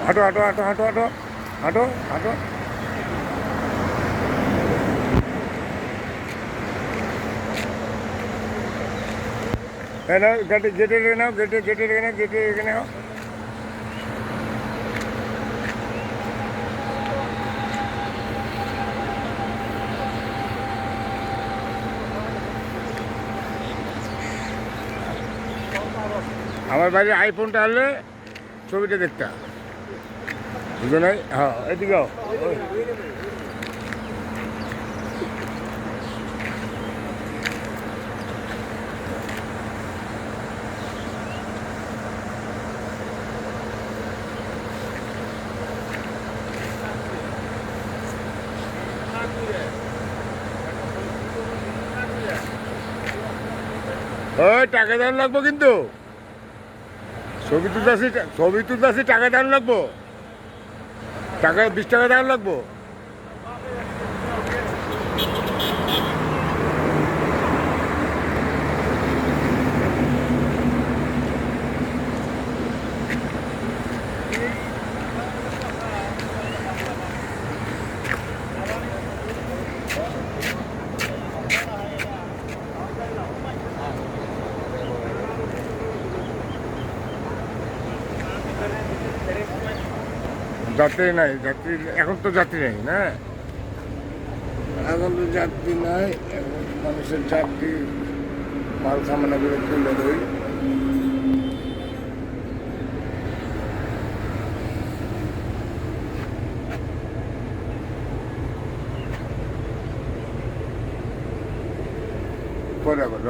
হাঁটো হাঁটো হাঁটো হাঁটো হাঁটো হাঁটো হাঁটো। গেটে গেটে রেখে নাও, গেটে গেটে রেখে নাও, গেটে রেখে নাও। আমার বাড়ির আইফোনটা আনলে ছবিটা দেখতা বুঝো নাই। হ্যাঁ এদিকে ওই টাকা দাম লাগবো কিন্তু ছবি তুলতে টাকা দাম লাগবো, টাকা 20 টাকা দাম লাগবো। যাত্রী নাই, যাত্রী এখন তো যাত্রী নেই না, এখন তো যাত্রী নাই। এখন মানুষের যাত্রী মাল সামানা করে তুলে দেয়। পরে আবার